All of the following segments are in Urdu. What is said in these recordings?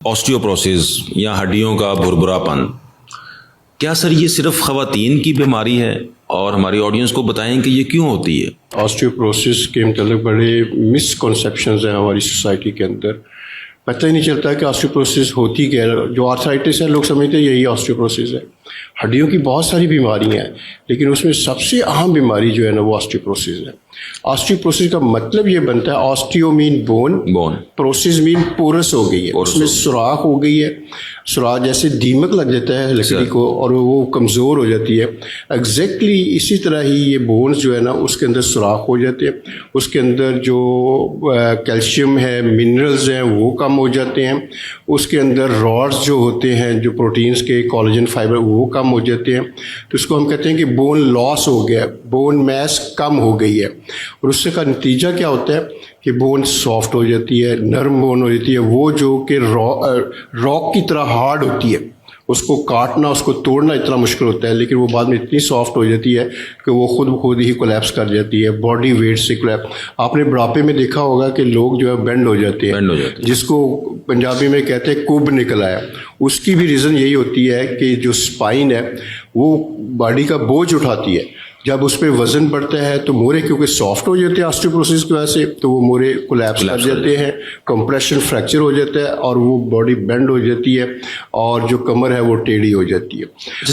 آسٹیوپروسس یا ہڈیوں کا بھربھرا پن، کیا سر یہ صرف خواتین کی بیماری ہے؟ اور ہماری آڈینس کو بتائیں کہ یہ کیوں ہوتی ہے؟ آسٹیوپروسس کے متعلق بڑے مسکنسیپشنز ہیں ہماری سوسائٹی کے اندر. پتہ ہی نہیں چلتا کہ آسٹیوپروسس ہوتی کیا ہے. جو آرتھرائٹس ہے لوگ سمجھتے ہیں یہی آسٹیوپروسس ہے. ہڈیوں کی بہت ساری بیماریاں ہیں لیکن اس میں سب سے اہم بیماری جو ہے نا وہ آسٹیوپروسس ہے. آسٹیوپروسس کا مطلب یہ بنتا ہے آسٹیو مین بون، پروسس مین پورس ہو گئی ہے، اس میں سوراخ ہو گئی ہے. سوراخ جیسے دیمک لگ جاتا ہے لکڑی کو اور وہ کمزور ہو جاتی ہے، ایگزیکٹلی اسی طرح ہی یہ بونز جو ہے نا اس کے اندر سوراخ ہو جاتے ہیں. اس کے اندر جو کیلشیم ہے، منرلز ہیں وہ کم ہو جاتے ہیں. اس کے اندر راڈز جو ہوتے ہیں جو پروٹینز کے، کولاجن فائبر، وہ کم ہو جاتے ہیں. تو اس کو ہم کہتے ہیں کہ بون لاس ہو گیا، بون میس کم ہو گئی ہے. اور اس سے کا نتیجہ کیا ہوتا ہے کہ بون سافٹ ہو جاتی ہے، نرم بون ہو جاتی ہے، وہ جو کہ راک کی طرح ہارڈ ہوتی ہے. اس کو کاٹنا، اس کو توڑنا اتنا مشکل ہوتا ہے لیکن وہ بعد میں اتنی سافٹ ہو جاتی ہے کہ وہ خود ہی کولیپس کر جاتی ہے باڈی ویٹ سے کولیپس. آپ نے بڑھاپے میں دیکھا ہوگا کہ لوگ جو ہے بینڈ ہو جاتے ہیں، جس کو پنجابی میں کہتے ہیں کب نکل آیا. اس کی بھی ریزن یہی ہوتی ہے کہ جو اسپائن ہے وہ باڈی کا بوجھ اٹھاتی ہے. جب اس پہ وزن بڑھتا ہے تو مورے کیونکہ سافٹ ہو جاتے ہیں آسٹیوپروسس کی وجہ سے تو وہ مورے کولیپس کر جاتے ہیں، کمپریشن فریکچر ہو جاتا ہے اور وہ باڈی بینڈ ہو جاتی ہے اور جو کمر ہے وہ ٹیڑھی ہو جاتی ہے.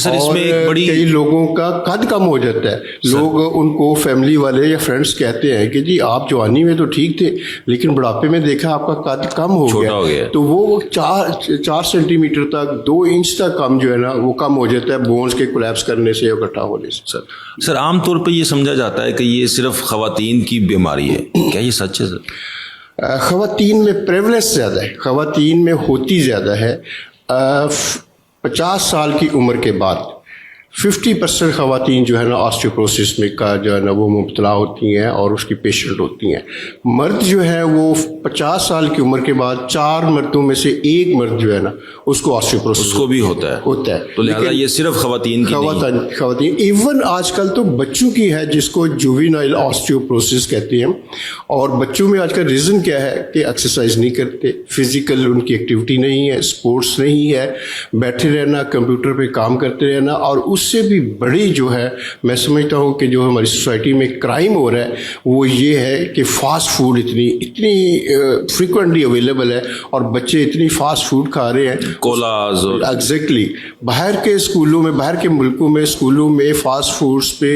اور کئی لوگوں کا قد کم ہو جاتا ہے. لوگ ان کو فیملی والے یا فرینڈس کہتے ہیں کہ جی آپ جوانی میں تو ٹھیک تھے لیکن بڑھاپے میں دیکھا آپ کا قد کم ہو گیا. تو وہ 4 سینٹی میٹر تک 2 انچ تک کم جو ہے نا وہ کم ہو جاتا ہے بونز کے کولیپس کرنے سے، اکٹھا ہونے سے. سر عام طور پہ یہ سمجھا جاتا ہے کہ یہ صرف خواتین کی بیماری ہے، کیا یہ سچ ہے سر؟ خواتین میں پریولنس زیادہ ہے، خواتین میں ہوتی زیادہ ہے. 50 سال کی عمر کے بعد 50% خواتین جو ہے نا آسٹیوپروسس میں کا جو ہے نا وہ مبتلا ہوتی ہیں اور اس کی پیشنٹ ہوتی ہیں. مرد جو ہے وہ 50 سال کی عمر کے بعد 4 مردوں میں سے 1 مرد جو ہے نا اس کو آسٹیوپروسس اس کو بھی ہوتا ہے. تو لہٰذا یہ صرف خواتین ایون آج کل تو بچوں کی ہے جس کو جووینائل آسٹیوپروسس کہتے ہیں. اور بچوں میں آج کل ریزن کیا ہے کہ ایکسرسائز نہیں کرتے، فزیکل ان کی ایکٹیویٹی نہیں ہے، اسپورٹس نہیں ہے، بیٹھے رہنا، کمپیوٹر پہ کام کرتے رہنا. اور اس سے بھی بڑی جو ہے میں سمجھتا ہوں کہ جو ہماری سوسائٹی میں کرائم ہو رہا ہے وہ یہ ہے کہ فاسٹ فوڈ اتنی فریکوینٹلی اویلیبل ہے اور بچے اتنی فاسٹ فوڈ کھا رہے ہیں، کولاز. ایگزیکٹلی باہر کے اسکولوں میں، باہر کے ملکوں میں اسکولوں میں فاسٹ فوڈس پہ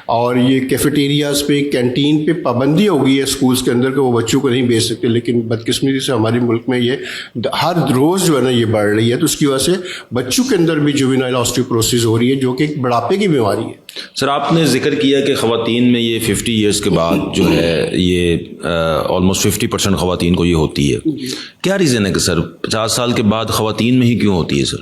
اور یہ کیفیٹیریاز پہ، کینٹین پہ پابندی ہو گئی ہے اسکولس کے اندر کہ وہ بچوں کو نہیں بیچ سکتے. لیکن بدقسمتی سے ہمارے ملک میں یہ ہر روز جو ہے نا یہ بڑھ رہی ہے. تو اس کی وجہ سے بچوں کے اندر بھی جووینائل آسٹیوپروسس ہو رہی ہے جو کہ ایک بڑھاپے کی بیماری ہے. سر آپ نے ذکر کیا کہ خواتین میں یہ 50 ایئرس کے بعد جو ہے یہ آلموسٹ 50% خواتین کو یہ ہوتی ہے. کیا ریزن ہے کہ سر 50 سال کے بعد خواتین میں ہی کیوں ہوتی ہے سر؟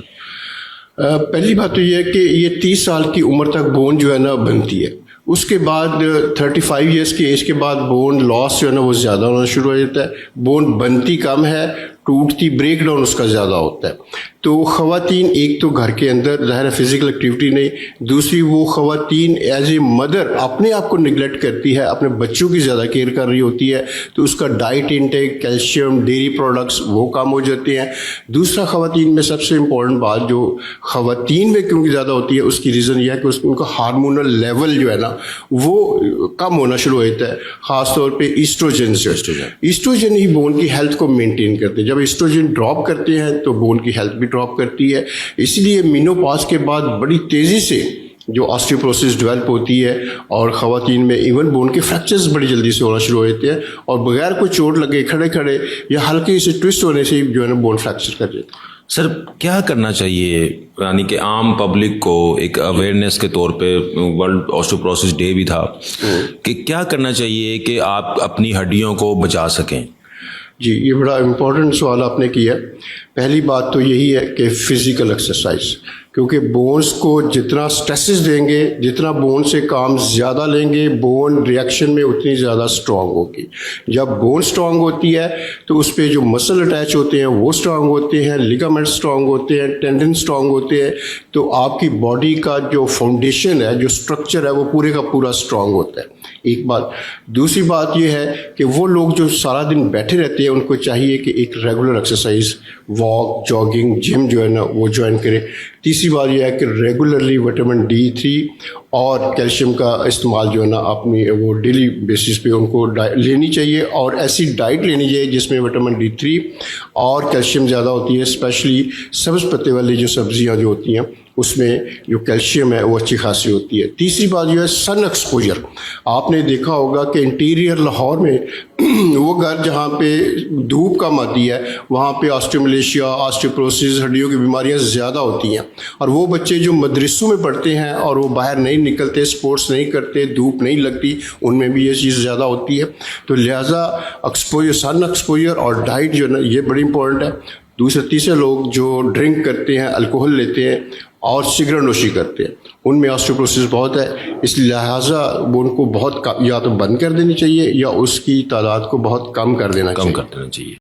پہلی بات تو یہ ہے کہ یہ 30 سال کی عمر تک بون جو ہے نا بنتی ہے. اس کے بعد 35 ایئرس کی ایج کے بعد بون لاس جو ہے نا وہ زیادہ ہونا شروع ہو جاتا ہے. بون بنتی کم ہے، ٹوٹتی بریک ڈاؤن اس کا زیادہ ہوتا ہے. تو خواتین ایک تو گھر کے اندر ظاہر فزیکل ایکٹیویٹی نہیں، دوسری وہ خواتین ایز اے مدر اپنے آپ کو نگلیکٹ کرتی ہے، اپنے بچوں کی زیادہ کیئر کر رہی ہوتی ہے. تو اس کا diet intake, calcium, dairy products وہ کم ہو جاتے ہیں. دوسرا خواتین میں سب سے امپورٹنٹ بات جو خواتین میں کیونکہ زیادہ ہوتی ہے اس کی ریزن یہ ہے کہ ان کا ہارمونل لیول جو ہے نا وہ کم ہونا شروع ہو جاتا ہے. خاص طور پہ ایسٹروجن ہی بون کی ہیلتھ کو مینٹین کرتے ہیں. جب ایسٹروجن ڈراپ کرتے ہیں تو بون کی ہیلتھ بھی ڈراپ کرتی ہے. اس لیے مینوپاز کے بعد بڑی تیزی سے جو آسٹیوپروسس ڈیولپ ہوتی ہے اور خواتین میں ایون بون کے فریکچرز بڑی جلدی سے ہونا شروع ہو جاتے ہیں اور بغیر کوئی چوٹ لگے کھڑے یا ہلکے سے ٹوسٹ ہونے سے جو ہے نا بون فریکچر کر دیتے ہیں. سر کیا کرنا چاہیے یعنی کہ عام پبلک کو ایک اویئرنیس کے طور پہ ورلڈ آسٹیوپروسس ڈے بھی تھا کہ کیا کرنا چاہیے کہ آپ اپنی ہڈیوں کو بچا سکیں؟ جی یہ بڑا امپورٹنٹ سوال آپ نے کیا. پہلی بات تو یہی ہے کہ فزیکل ایکسرسائز کیونکہ بونس کو جتنا سٹریسز دیں گے, جتنا بون سے کام زیادہ لیں گے, بون ریئیکشن میں اتنی زیادہ سٹرونگ ہوگی. جب بون سٹرونگ ہوتی ہے تو اس پہ جو مسل اٹیچ ہوتے ہیں وہ سٹرونگ ہوتے ہیں, لیگامنٹ سٹرونگ ہوتے ہیں, ٹینڈن سٹرونگ ہوتے ہیں, تو آپ کی باڈی کا جو فاؤنڈیشن ہے, جو سٹرکچر ہے, وہ پورے کا پورا سٹرونگ ہوتا ہے. ایک بات. دوسری بات یہ ہے کہ وہ لوگ جو سارا دن بیٹھے رہتے ہیں ان کو چاہیے کہ ایک ریگولر ایکسرسائز, واک, جاگنگ, جم جو ہے نا وہ جوائن کرے. تیسری بات یہ ہے کہ ریگولرلی وٹامن D3 اور کیلشیم کا استعمال جو ہے نا اپنی وہ ڈیلی بیسس پہ ان کو لینی چاہیے, اور ایسی ڈائٹ لینی چاہیے جس میں وٹامن D3 اور کیلشیم زیادہ ہوتی ہے. اسپیشلی سبز پتے والی جو سبزیاں جو ہوتی ہیں اس میں جو کیلشیم ہے وہ اچھی خاصی ہوتی ہے. تیسری بات جو ہے سن ایکسپوجر. آپ نے دیکھا ہوگا کہ انٹیریئر لاہور میں وہ گھر جہاں پہ دھوپ کم آتی ہے وہاں پہ آسٹیوملیشیا, آسٹیوپروسس, ہڈیوں کی بیماریاں زیادہ ہوتی ہیں. اور وہ بچے جو مدرسوں میں پڑھتے ہیں اور وہ باہر نہیں نکلتے, اسپورٹس نہیں کرتے, دھوپ نہیں لگتی, ان میں بھی یہ چیز زیادہ ہوتی ہے. تو لہٰذا ایکسپوجر, سن ایکسپوجر اور ڈائٹ جو ہے نا یہ بڑی امپورٹنٹ ہے. تیسرے لوگ جو ڈرنک کرتے ہیں, الکوہل لیتے ہیں اور سگریٹ نوشی کرتے ہیں, ان میں آسٹیوپروسس بہت ہے. اس لہٰذا وہ ان کو بہت یا تو بند کر دینی چاہیے یا اس کی تعداد کو بہت کم کر دینا چاہیے.